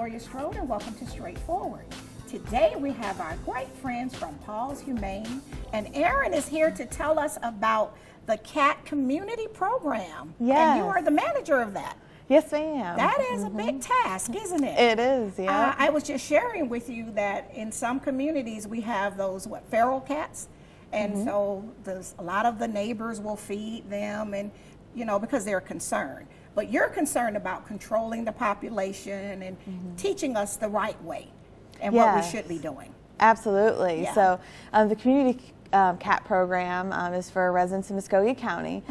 Gloria Strode and welcome to Straightforward. Today we have our great friends from Paws Humane, and Erin is here to tell us about the cat community program. Yes. And you are the manager of that. Yes, ma'am. That is a big task, isn't it? It is, yeah. I was just sharing with you that in some communities we have those feral cats, and so a lot of the neighbors will feed them, and because they're concerned. But you're concerned about controlling the population and teaching us the right way and what we should be doing. Absolutely. Yeah. So the community cat program is for residents in Muskogee County.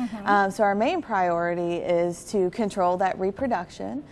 So our main priority is to control that reproduction.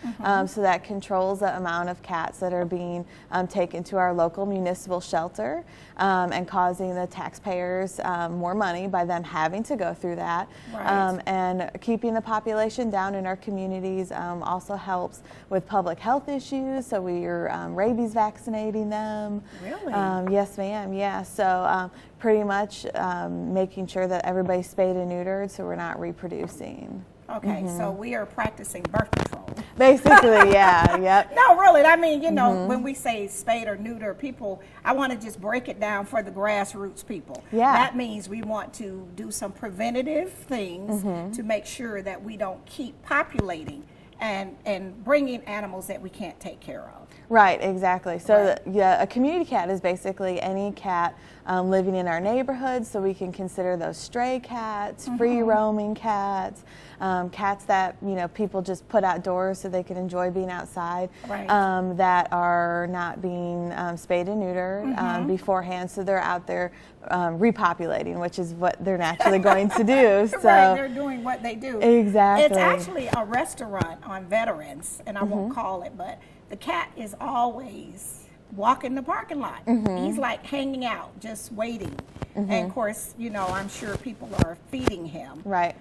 So that controls the amount of cats that are being taken to our local municipal shelter and causing the taxpayers more money by them having to go through that. Right. And keeping the population down in our communities also helps with public health issues. So we are rabies vaccinating them. Really? Yes, ma'am. Yeah. So pretty much making sure that everybody's spayed and neutered so we're not reproducing. Okay, so we are practicing birth control. Basically, yeah, yep. No, really, I mean, when we say spayed or neuter, people, I want to just break it down for the grassroots people. Yeah. That means we want to do some preventative things to make sure that we don't keep populating and bringing animals that we can't take care of. Right, exactly. So a community cat is basically any cat living in our neighborhood, so we can consider those stray cats, free roaming cats, cats that people just put outdoors so they can enjoy being outside, that are not being spayed and neutered beforehand, so they're out there repopulating, which is what they're naturally going to do. So right, they're doing what they do. Exactly. It's actually a restaurant on Veterans, and I won't call it, but the cat is always walking the parking lot. He's like hanging out, just waiting. And of course, I'm sure people are feeding him. Right.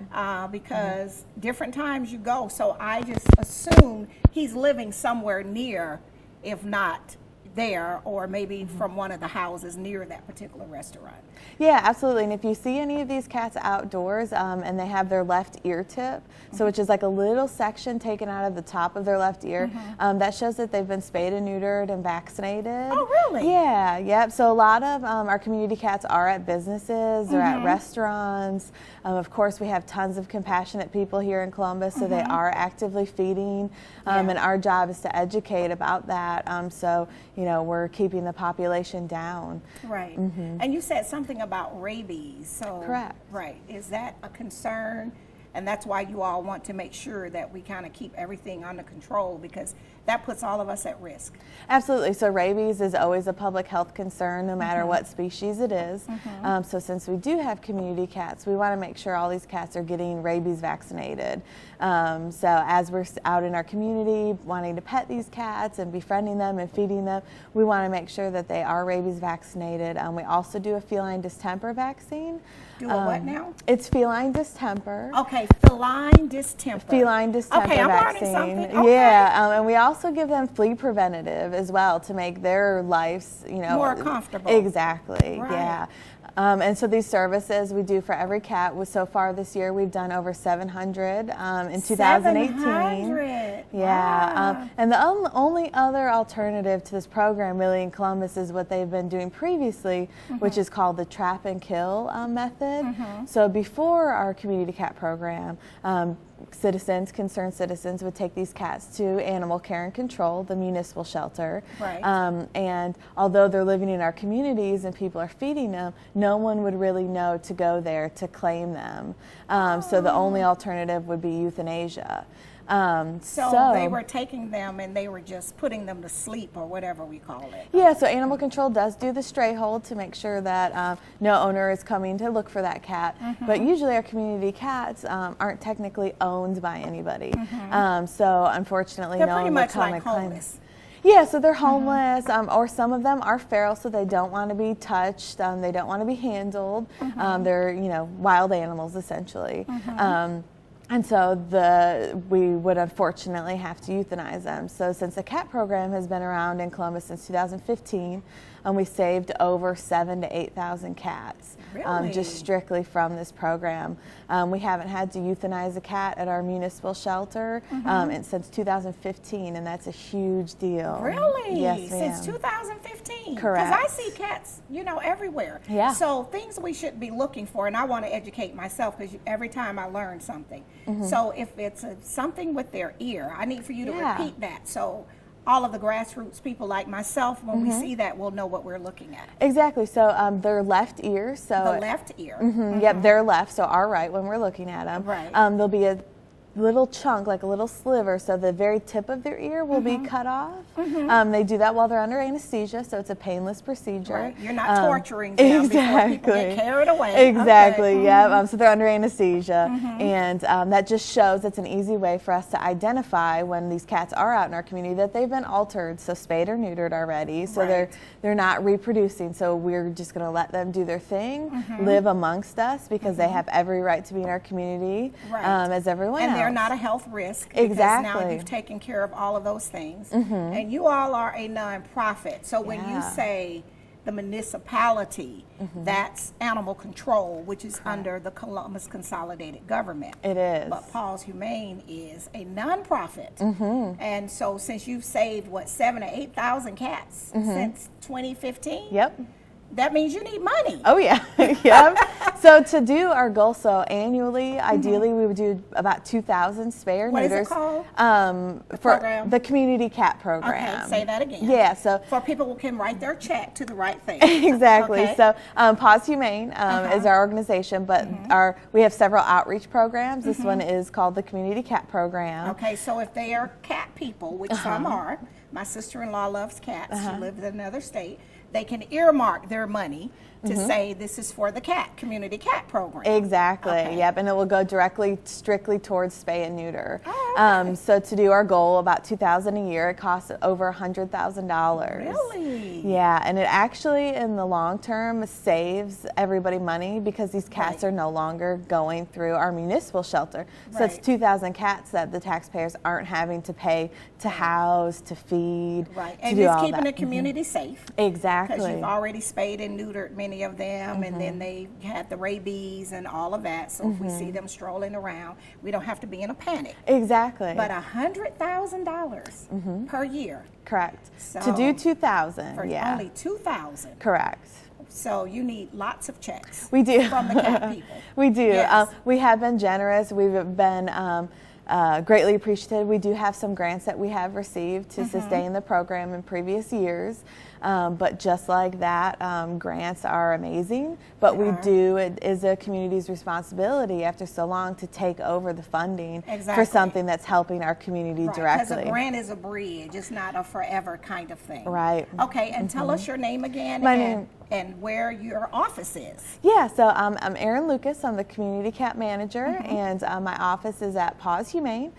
Because different times you go, so I just assume he's living somewhere near, if not there, or maybe from one of the houses near that particular restaurant. Yeah, absolutely. And if you see any of these cats outdoors and they have their left ear tip, so which is like a little section taken out of the top of their left ear, that shows that they've been spayed and neutered and vaccinated. Oh, really? Yeah, yep. So a lot of our community cats are at businesses, they're at restaurants. Of course, we have tons of compassionate people here in Columbus, so they are actively feeding, and our job is to educate about that. So, we're keeping the population down. Right. And you said something about rabies. So correct. Right. Is that a concern? And that's why you all want to make sure that we kind of keep everything under control, because that puts all of us at risk. Absolutely. So rabies is always a public health concern, no matter what species it is. So since we do have community cats, we want to make sure all these cats are getting rabies vaccinated. So as we're out in our community wanting to pet these cats and befriending them and feeding them, we want to make sure that they are rabies vaccinated. We also do a feline distemper vaccine. Do a what now? It's feline distemper. Okay, feline distemper. Feline distemper okay, I'm vaccine. learning something. Okay. Yeah, and we also give them flea preventative as well to make their lives, more comfortable. Exactly. Right. Yeah. And so these services we do for every cat. So far this year we've done over 700 in 2018. 700. Yeah. Wow. And the only other alternative to this program really in Columbus is what they've been doing previously, which is called the trap and kill method. So before our community cat program, concerned citizens would take these cats to Animal Care and Control, the municipal shelter. Right. And although they're living in our communities and people are feeding them, no one would really know to go there to claim them. So the only alternative would be euthanasia. So they were taking them and they were just putting them to sleep, or whatever we call it. Yeah, so Animal Control does do the stray hold to make sure that no owner is coming to look for that cat. But usually our community cats aren't technically owned by anybody. So unfortunately, they're no pretty one much would come like and claim. homeless. Yeah, so they're homeless, or some of them are feral, so they don't want to be touched. They don't want to be handled. They're wild animals essentially. And so we would unfortunately have to euthanize them. So since the cat program has been around in Columbus since 2015, we saved over 7,000 to 8,000 cats. Really? Just strictly from this program. We haven't had to euthanize a cat at our municipal shelter since 2015, and that's a huge deal. Really? Yes, ma'am. Since 2015? Correct. Because I see cats, you know, everywhere. Yeah. So things we should be looking for, and I want to educate myself because every time I learn something. So if it's something with their ear, I need for you to repeat that. So all of the grassroots people like myself, when we see that, we'll know what we're looking at. Exactly. So their left ear. So The left ear. Yep, their left, so our right when we're looking at them. Right. There'll be a little chunk, like a little sliver, so the very tip of their ear will be cut off. They do that while they're under anesthesia, so it's a painless procedure. Right. You're not torturing them before people get carried away. Exactly, Okay. yeah. So they're under anesthesia, and that just shows it's an easy way for us to identify when these cats are out in our community that they've been altered, so spayed or neutered already, so they're not reproducing. So we're just going to let them do their thing, live amongst us, because they have every right to be in our community as everyone else. And they're not a health risk. Exactly. Because now you've taken care of all of those things. And you all are a nonprofit. So when you say the municipality, that's animal control, which is under the Columbus Consolidated Government. It is. But Paws Humane is a nonprofit. And so since you've saved, what, 7,000 to 8,000 cats since 2015? Yep. That means you need money. Oh yeah, yeah. So to do our goal, so annually, ideally, we would do about 2,000 spay or What is neuters. it called? For program? the community cat program. Okay, say that again. Yeah, so for people who can write their check to the right thing. exactly. Okay. So Paws Humane is our organization, but we have several outreach programs. This one is called the Community Cat Program. Okay, so if they are cat people, which some are, my sister-in-law loves cats. She lives in another state. They can earmark their money to say this is for the community cat program. Exactly. Okay. Yep, and it will go strictly towards spay and neuter. Oh, okay. So to do our goal, about $2,000 a year, it costs over $100,000. Really? Yeah, and it actually, in the long term, saves everybody money because these cats are no longer going through our municipal shelter. So it's 2,000 cats that the taxpayers aren't having to pay to house, to feed, And to do it's all keeping that. the community safe. Exactly. Because you've already spayed and neutered many of them, and then they had the rabies and all of that. So if we see them strolling around, we don't have to be in a panic. Exactly. But $100,000 per year. Correct. So to do 2,000, for only 2,000. Correct. So you need lots of checks. We do. From the cat people. We do. Yes. We have been generous. We've been greatly appreciative. We do have some grants that we have received to sustain the program in previous years. But just like that, grants are amazing. But it is a community's responsibility after so long to take over the funding for something that's helping our community directly. Because a grant is a bridge. It's not a forever kind of thing. Right. Okay, and tell us your name again and where your office is. Yeah, so I'm Erin Lucas. I'm the Community Cat Manager, and my office is at Paws Humane,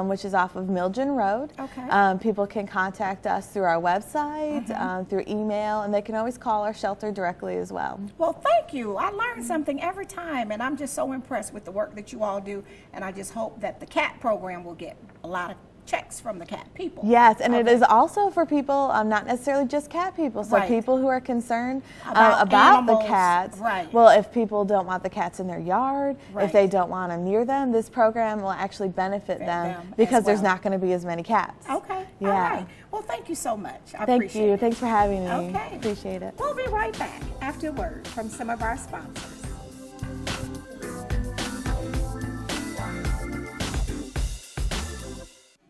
which is off of Milgen Road. Okay. People can contact us through our website, through email, and they can always call our shelter directly as well. Well, thank you. I learn something every time, and I'm just so impressed with the work that you all do, and I just hope that the cat program will get a lot of checks from the cat people. Yes, and it is also for people, not necessarily just cat people, so people who are concerned about the cats. Right. Well, if people don't want the cats in their yard, if they don't want them near them, this program will actually benefit them because there's not going to be as many cats. Okay. Yeah. All right. Well, thank you so much. I Thank appreciate you. it. Thanks for having me. Okay. Appreciate it. We'll be right back after a word from some of our sponsors.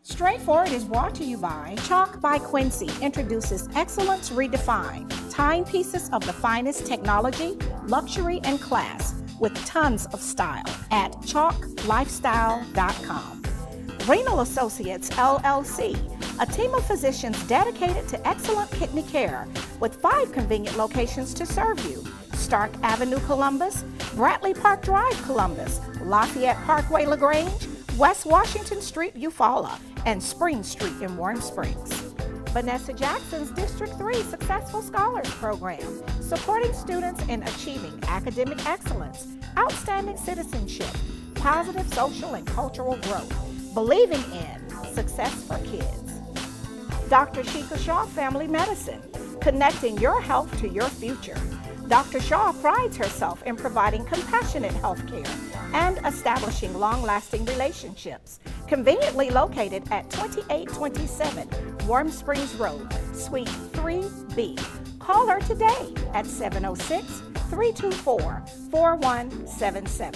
Straightforward is brought to you by Chalk by Quincy introduces Excellence Redefined, timepieces of the finest technology, luxury, and class with tons of style at chalklifestyle.com. Renal Associates LLC, a team of physicians dedicated to excellent kidney care with 5 convenient locations to serve you. Stark Avenue, Columbus, Bradley Park Drive, Columbus, Lafayette Parkway, LaGrange, West Washington Street, Eufaula, and Spring Street in Warm Springs. Vanessa Jackson's District 3 Successful Scholars Program, supporting students in achieving academic excellence, outstanding citizenship, positive social and cultural growth, believing in success for kids. Dr. Sheikha Shaw Family Medicine, connecting your health to your future. Dr. Shaw prides herself in providing compassionate health care and establishing long-lasting relationships. Conveniently located at 2827 Warm Springs Road, Suite 3B. Call her today at 706-324-4177.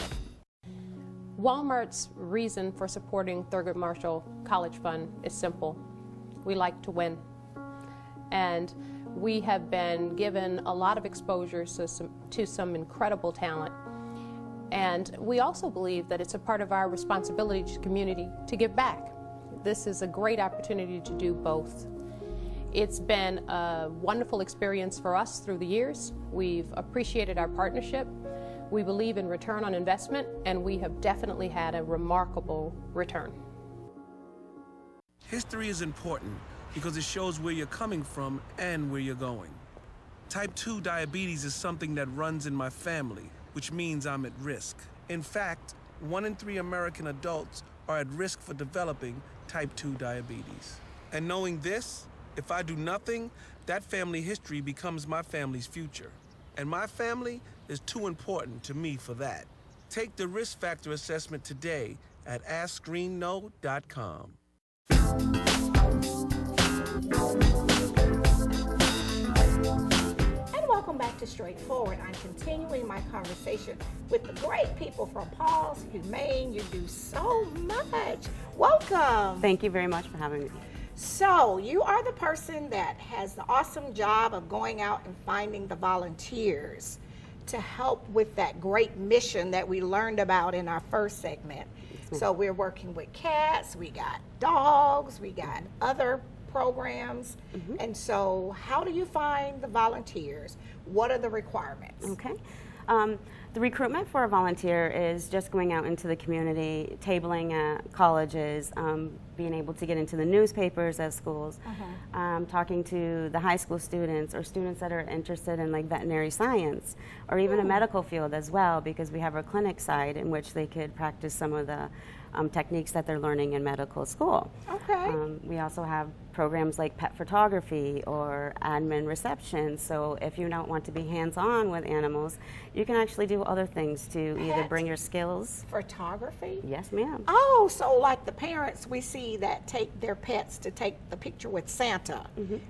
Walmart's reason for supporting Thurgood Marshall College Fund is simple. We like to win. And we have been given a lot of exposure to some incredible talent. And we also believe that it's a part of our responsibility to the community to give back. This is a great opportunity to do both. It's been a wonderful experience for us through the years. We've appreciated our partnership. We believe in return on investment, and we have definitely had a remarkable return. History is important because it shows where you're coming from and where you're going. Type 2 diabetes is something that runs in my family, which means I'm at risk. In fact, 1 in 3 American adults are at risk for developing type 2 diabetes. And knowing this, if I do nothing, that family history becomes my family's future. And my family is too important to me for that. Take the risk factor assessment today at AskScreenKnow.com. And welcome back to Straightforward. I'm continuing my conversation with the great people from Paws Humane. You do so much. Welcome. Thank you very much for having me. So you are the person that has the awesome job of going out and finding the volunteers to help with that great mission that we learned about in our first segment. So we're working with cats, we got dogs, we got other programs. And so how do you find the volunteers? What are the requirements? Okay. The recruitment for a volunteer is just going out into the community, tabling at colleges, being able to get into the newspapers at schools, talking to the high school students or students that are interested in like veterinary science or even a medical field as well, because we have our clinic side in which they could practice some of the techniques that they're learning in medical school. Okay. We also have programs like pet photography or admin reception. So if you don't want to be hands-on with animals, you can actually do other things to either bring your skills. Photography? Yes, ma'am. Oh, so like the parents we see that take their pets to take the picture with Santa,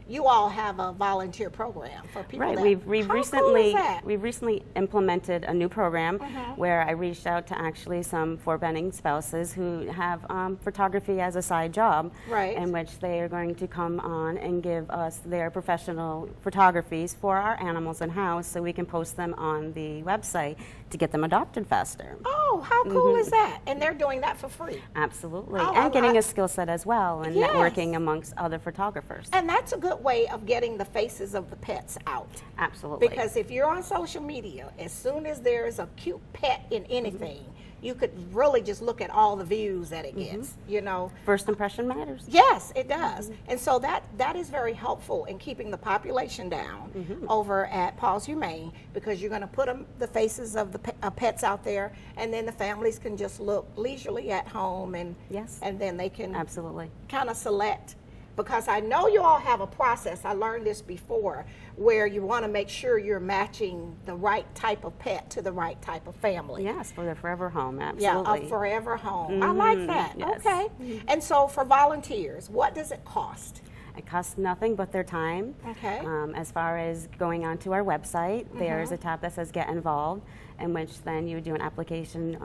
you all have a volunteer program for people. Right. That, We've how recently cool is that? we've recently implemented a new program where I reached out to actually some forebearing spouses who have photography as a side job, Right. in which they are going to come on and give us their professional photographies for our animals in house, so we can post them on the website to get them adopted faster. Oh, how cool is that? And they're doing that for free. Absolutely, Oh, and getting a skill set as well, and Yes. networking amongst other photographers. And that's a good way of getting the faces of the pets out. Absolutely. Because if you're on social media, as soon as there's a cute pet in anything, you could really just look at all the views that it gets, you know. First impression matters. Yes, it does. And so that is very helpful in keeping the population down over at Paws Humane, because you're going to put the faces of the pets out there, and then the families can just look leisurely at home, and Yes. and then they can Absolutely. kind of select. Because I know you all have a process, I learned this before, where you want to make sure you're matching the right type of pet to the right type of family. Yes, for their forever home. Yeah, Absolutely. a forever home. I like that. Yes. Okay. And so for volunteers, what does it cost? It costs nothing but their time. Okay. As far as going onto our website, there's a tab that says Get Involved, in which then you do an application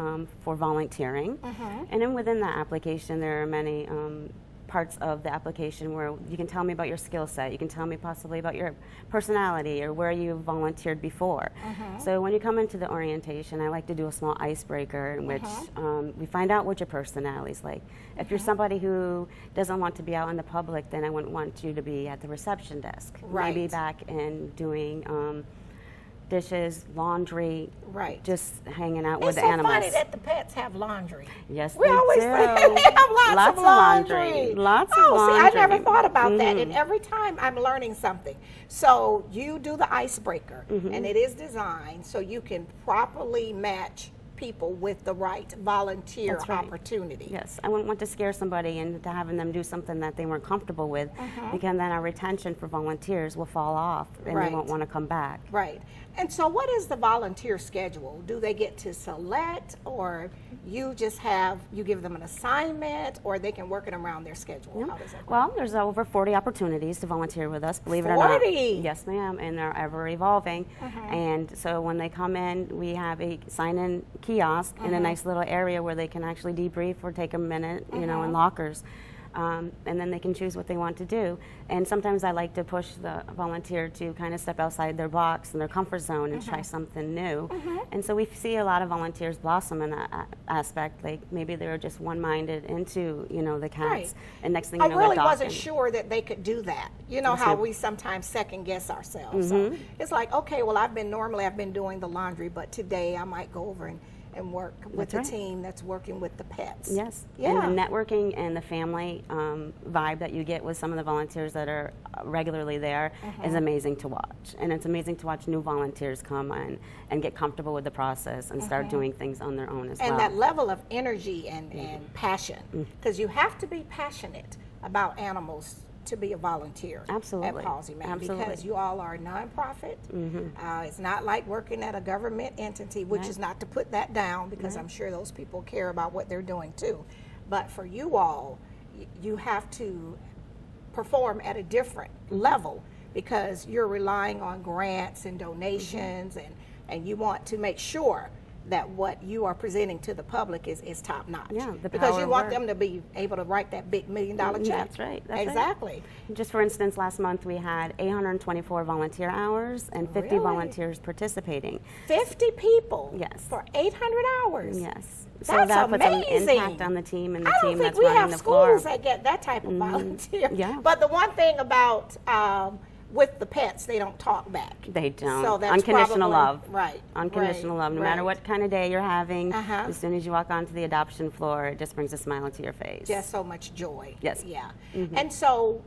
for volunteering. And then within that application, there are many parts of the application where you can tell me about your skill set, you can tell me possibly about your personality or where you volunteered before. So when you come into the orientation, I like to do a small icebreaker in which we find out what your personality is like. If you're somebody who doesn't want to be out in the public, then I wouldn't want you to be at the reception desk. Right. Maybe back in doing dishes, laundry, Right. just hanging out It's with the so animals. funny that the pets have laundry. Yes, We they always do. they have lots of laundry. Lots of Oh, see, I laundry. never thought about that, and every time I'm learning something. So you do the icebreaker, and it is designed so you can properly match people with the right volunteer That's right. opportunity. Yes, I wouldn't want to scare somebody into having them do something that they weren't comfortable with, because then our retention for volunteers will fall off and Right. they won't want to come back. Right. And so what is the volunteer schedule? Do they get to select, or you just you give them an assignment, or they can work it around their schedule? How does that work? Well, there's over 40 opportunities to volunteer with us, believe it or 40? not. Yes, ma'am, and they're ever evolving. And so when they come in, we have a sign-in kiosk in a nice little area where they can actually debrief or take a minute, you know, in lockers. And then they can choose what they want to do. And sometimes I like to push the volunteer to kind of step outside their box and their comfort zone and try something new. And so we see a lot of volunteers blossom in that aspect. Like maybe they were just one-minded into, you know, the cats. Right. And next thing you know, I really they're wasn't docking. sure that they could do that. You know how we sometimes second guess ourselves. So it's like, okay, well, I've been doing the laundry, but today I might go over and work with That's the right. team that's working with the pets. Yes. Yeah. And the networking and the family vibe that you get with some of the volunteers that are regularly there is amazing to watch. And it's amazing to watch new volunteers come in and get comfortable with the process and start doing things on their own as well. And that level of energy and passion, because you have to be passionate about animals to be a volunteer Absolutely. at Paws Humane, Absolutely. because you all are a nonprofit. It's not like working at a government entity, which is not to put that down, because I'm sure those people care about what they're doing too. But for you all, you have to perform at a different level, because you're relying on grants and donations, and you want to make sure that what you are presenting to the public is top notch. Yeah, the because power you of want work. them to be able to write that big $1 million check. That's right. That's exactly. Right. Just for instance, last month we had 824 volunteer hours and 50 Really? volunteers participating. 50 people. Yes. For 800 hours. Yes. So That's that puts an amazing. impact on the team and the I don't team think that's we running have the floor. schools that get that type of volunteer. Yeah. But the one thing about with the pets, they don't talk back. They don't. So that's Unconditional probably- love. Right. Unconditional right, love. No matter right. what kind of day you're having, Uh-huh. as soon as you walk onto the adoption floor, it just brings a smile to your face. Just so much joy. Yes. Yeah. And so,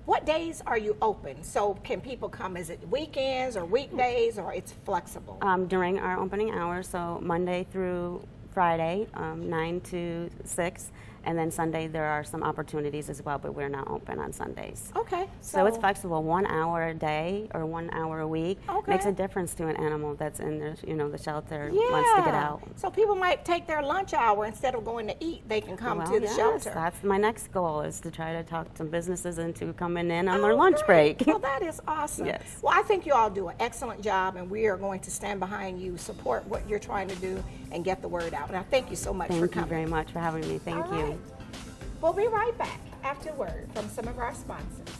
what days are you open? So can people come? Is it weekends or weekdays, or it's flexible? During our opening hours, so Monday through Friday, 9 to 6, and then Sunday there are some opportunities as well, but we're not open on Sundays. Okay. So it's flexible. 1 hour a day or 1 hour a week Okay. makes a difference to an animal that's in the, the shelter, Yeah. wants to get out. So people might take their lunch hour instead of going to eat. They can come Well, to the yes, shelter. that's my next goal, is to try to talk some businesses into coming in on their lunch break. Well, that is awesome. Yes. Well, I think you all do an excellent job, and we are going to stand behind you, support what you're trying to do, and get the word out. And I thank you so much for Thank you coming. very much for having me. Thank All you. right. We'll be right back after word from some of our sponsors.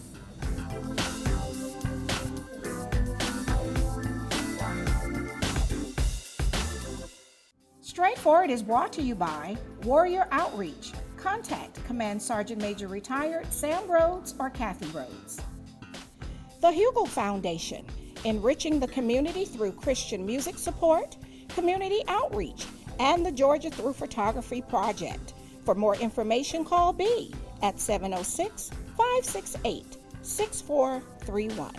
Straightforward is brought to you by Warrior Outreach. Contact Command Sergeant Major Retired Sam Rhodes or Kathy Rhodes. The Hugel Foundation, enriching the community through Christian music support, community outreach, and the Georgia Through Photography Project. For more information, call B at 706-568-6431.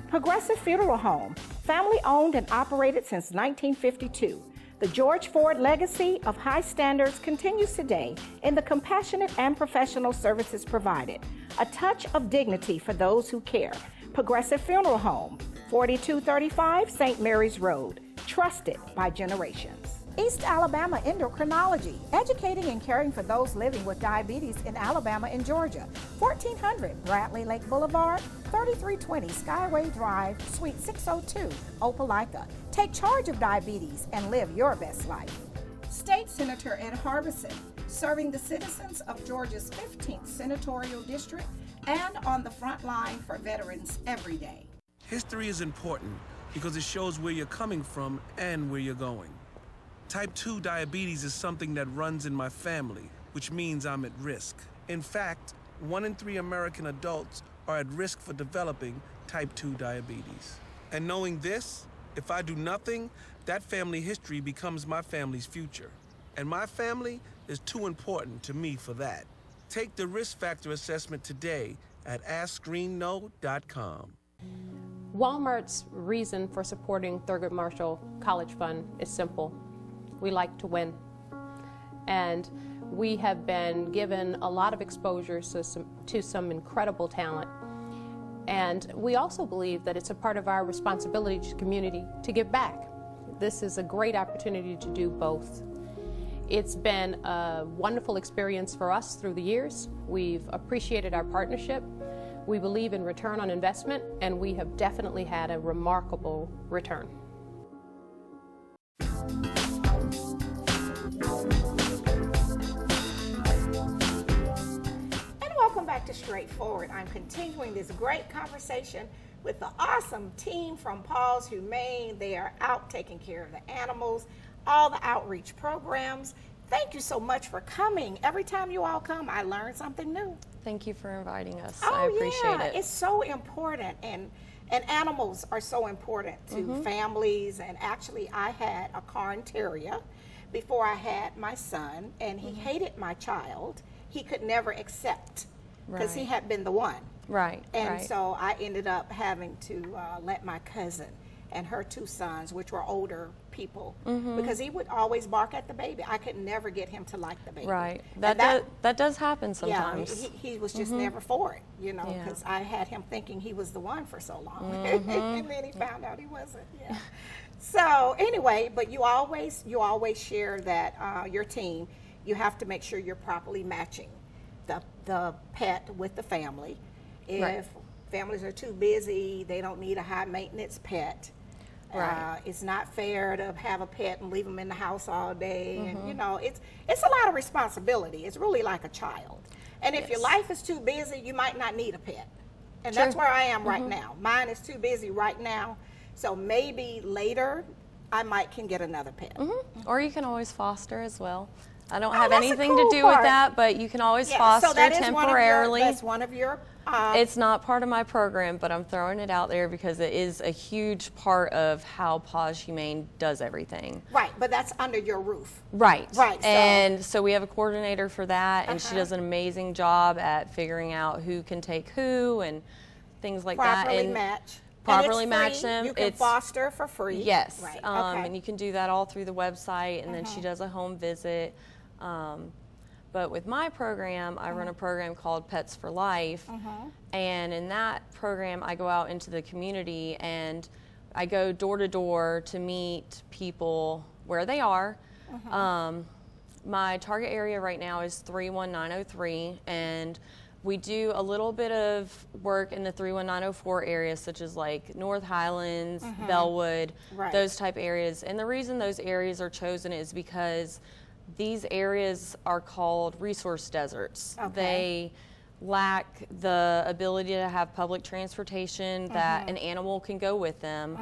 Progressive Funeral Home, family owned and operated since 1952. The George Ford legacy of high standards continues today in the compassionate and professional services provided. A touch of dignity for those who care. Progressive Funeral Home, 4235 St. Mary's Road. Trusted by generations. East Alabama Endocrinology, educating and caring for those living with diabetes in Alabama and Georgia. 1400 Bradley Lake Boulevard, 3320 Skyway Drive, Suite 602, Opelika. Take charge of diabetes and live your best life. State Senator Ed Harbison, serving the citizens of Georgia's 15th Senatorial District and on the front line for veterans every day. History is important because it shows where you're coming from and where you're going. Type 2 diabetes is something that runs in my family, which means I'm at risk. In fact, 1 in 3 American adults are at risk for developing type 2 diabetes. And knowing this, if I do nothing, that family history becomes my family's future. And my family is too important to me for that. Take the risk factor assessment today at AskScreenKnow.com. Walmart's reason for supporting Thurgood Marshall College Fund is simple. We like to win. And we have been given a lot of exposure to some incredible talent. And we also believe that it's a part of our responsibility to the community to give back. This is a great opportunity to do both. It's been a wonderful experience for us through the years. We've appreciated our partnership. We believe in return on investment, and we have definitely had a remarkable return. Welcome back to Straightforward. I'm continuing this great conversation with the awesome team from Paws Humane. They are out taking care of the animals, all the outreach programs. Thank you so much for coming. Every time you all come, I learn something new. Thank you for inviting us. Oh, I appreciate it. It's so important, and animals are so important to families. And actually, I had a Cairn Terrier before I had my son, and he hated my child. He could never accept because he had been the one. Right. And so I ended up having to let my cousin and her two sons, which were older people, because he would always bark at the baby. I could never get him to like the baby. Right. That does happen sometimes. Yeah, he was just never for it, you know, because I had him thinking he was the one for so long. And then he found out he wasn't. Yeah. So anyway, but you always share that your team, you have to make sure you're properly matching the pet with the family. If families are too busy, they don't need a high maintenance pet. It's not fair to have a pet and leave them in the house all day. And you know, it's a lot of responsibility. It's really like a child. And if your life is too busy, you might not need a pet. And that's where I am right now. Mine is too busy right now. So maybe later I can get another pet. Or you can always foster as well. I don't have anything to do with that, but you can always foster so that is temporarily. That's one of your... it's not part of my program, but I'm throwing it out there because it is a huge part of how Paws Humane does everything. Right, but that's under your roof. Right. Right. And so we have a coordinator for that, and she does an amazing job at figuring out who can take who and things like that. Properly match them. You can foster for free. Yes. Right. And you can do that all through the website, and then she does a home visit. But with my program, I run a program called Pets for Life, and in that program, I go out into the community and I go door to door to meet people where they are. My target area right now is 31903, and we do a little bit of work in the 31904 areas, such as like North Highlands, Bellwood, those type areas. And the reason those areas are chosen is because these areas are called resource deserts. They lack the ability to have public transportation that an animal can go with them.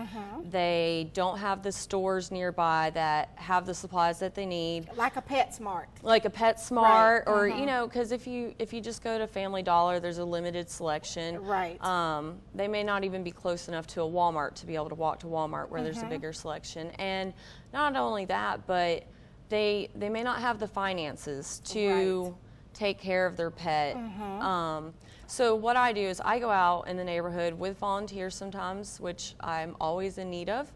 They don't have the stores nearby that have the supplies that they need. Like a PetSmart. Like a PetSmart, or you know, because if you just go to Family Dollar, there's a limited selection. Right. They may not even be close enough to a Walmart to be able to walk to Walmart where there's a bigger selection. And not only that, but they may not have the finances to take care of their pet. So what I do is I go out in the neighborhood with volunteers sometimes, which I'm always in need of,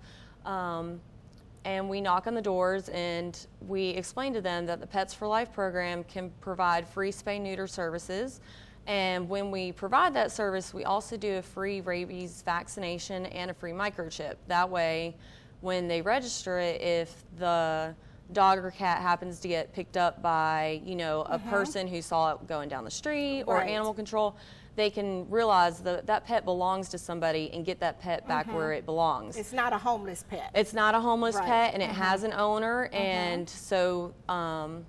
and we knock on the doors and we explain to them that the Pets for Life program can provide free spay-neuter services. And when we provide that service, we also do a free rabies vaccination and a free microchip. That way, when they register it, if the dog or cat happens to get picked up by, you know, a person who saw it going down the street or animal control, they can realize that that pet belongs to somebody and get that pet back where it belongs. It's not a homeless pet. It's not a homeless pet, and it has an owner, and so and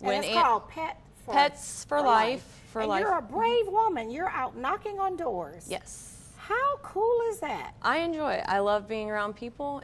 it's called Pets for Life. And you're a brave woman. You're out knocking on doors. Yes. How cool is that? I enjoy it. I love being around people.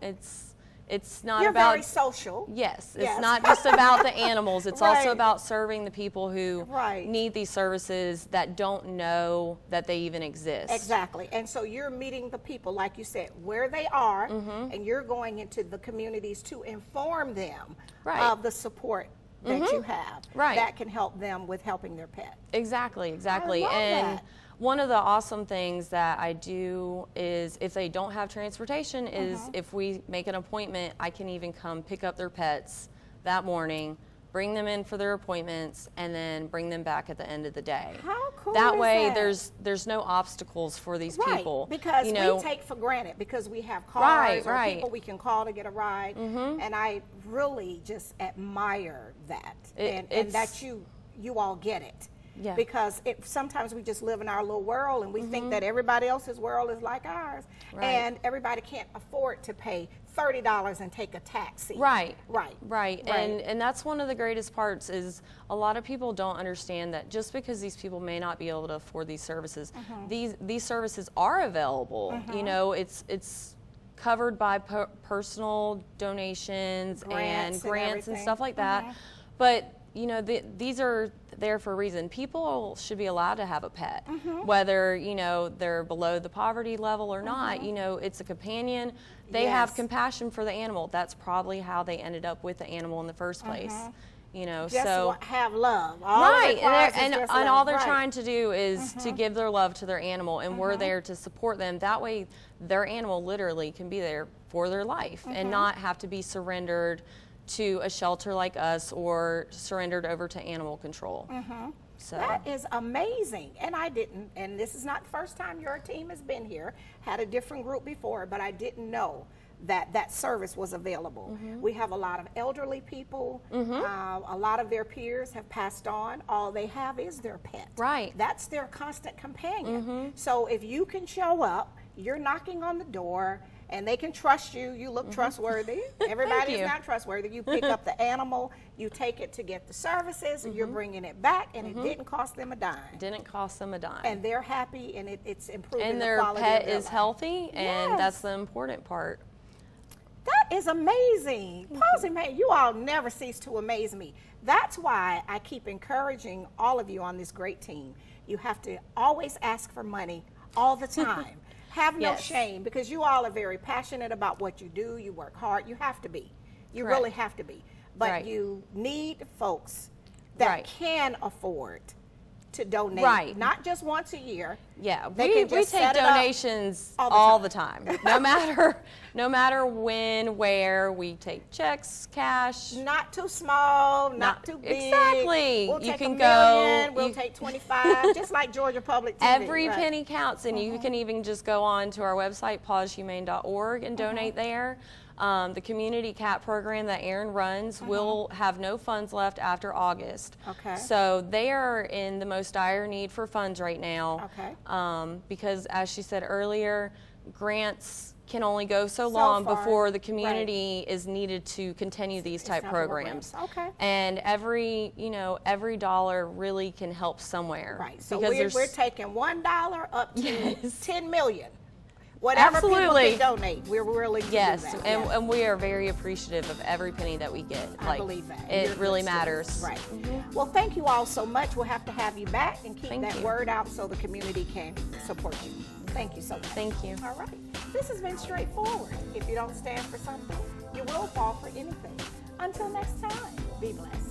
It's not You're about... very social. Yes. It's not just about the animals. It's also Right. about serving the people who Right. need these services that don't know that they even exist. Exactly. And so you're meeting the people, like you said, where they are, and you're going into the communities to inform them of the support that you have that can help them with helping their pet. Exactly. I love And that. one of the awesome things that I do is if they don't have transportation is if we make an appointment, I can even come pick up their pets that morning, bring them in for their appointments, and then bring them back at the end of the day. How cool That is way, that? there's no obstacles for these Right, people. because you know, we take for granted because we have cars or right. people we can call to get a ride, and I really just admire that, and that you all get it. Yeah. Because sometimes we just live in our little world and we think that everybody else's world is like ours, and everybody can't afford to pay $30 and take a taxi. Right. Right. And that's one of the greatest parts is a lot of people don't understand that just because these people may not be able to afford these services, these services are available. You know, it's covered by personal donations and grants and stuff like that. But you know, these are there for a reason. People should be allowed to have a pet, whether, you know, they're below the poverty level or not. You know, it's a companion. They have compassion for the animal. That's probably how they ended up with the animal in the first place. You know, Just so have love. and all they're trying to do is to give their love to their animal, and we're there to support them. That way, their animal literally can be there for their life and not have to be surrendered to a shelter like us or surrendered over to animal control. So that is amazing. And this is not the first time your team has been here, had a different group before, but I didn't know that service was available. We have a lot of elderly people, a lot of their peers have passed on. All they have is their pet. Right. That's their constant companion. So if you can show up, you're knocking on the door, and they can trust you. You look trustworthy. Everybody's not trustworthy. You pick up the animal, you take it to get the services, you're bringing it back, and it didn't cost them a dime. didn't cost them a dime. And they're happy, and it's improving And the their quality pet of their is life. healthy, and Yes. that's the important part. That is amazing. Paws Humane, you all never cease to amaze me. That's why I keep encouraging all of you on this great team. You have to always ask for money all the time. Have no shame, because you all are very passionate about what you do. You work hard. You have to be. You really have to be. But you need folks that can afford to donate, not just once a year. Yeah, They we can just take set it up donations all the time. No matter when, where, we take checks, cash. Not too small, not too big. Exactly. We'll You take can $1 million, go. we'll take 25, just like Georgia Public TV. Every penny counts, and you can even just go on to our website, pawshumane.org, and donate there. The community cat program that Erin runs will have no funds left after August. Okay. So they are in the most dire need for funds right now. Okay. Because as she said earlier, grants can only go so long far. before the community is needed to continue these type time for more programs. grants. Okay. And every dollar really can help somewhere. Right. So because we're taking $1 up to Yes. 10 million. Whatever Absolutely. people can donate, we're willing to Yes, do that. and we are very appreciative of every penny that we get. I believe that. It You're a really good steward. matters. Right. Well, thank you all so much. We'll have to have you back and keep Thank that you. word out so the community can support you. Thank you so much. Thank you. All right. This has been straightforward. If you don't stand for something, you will fall for anything. Until next time, be blessed.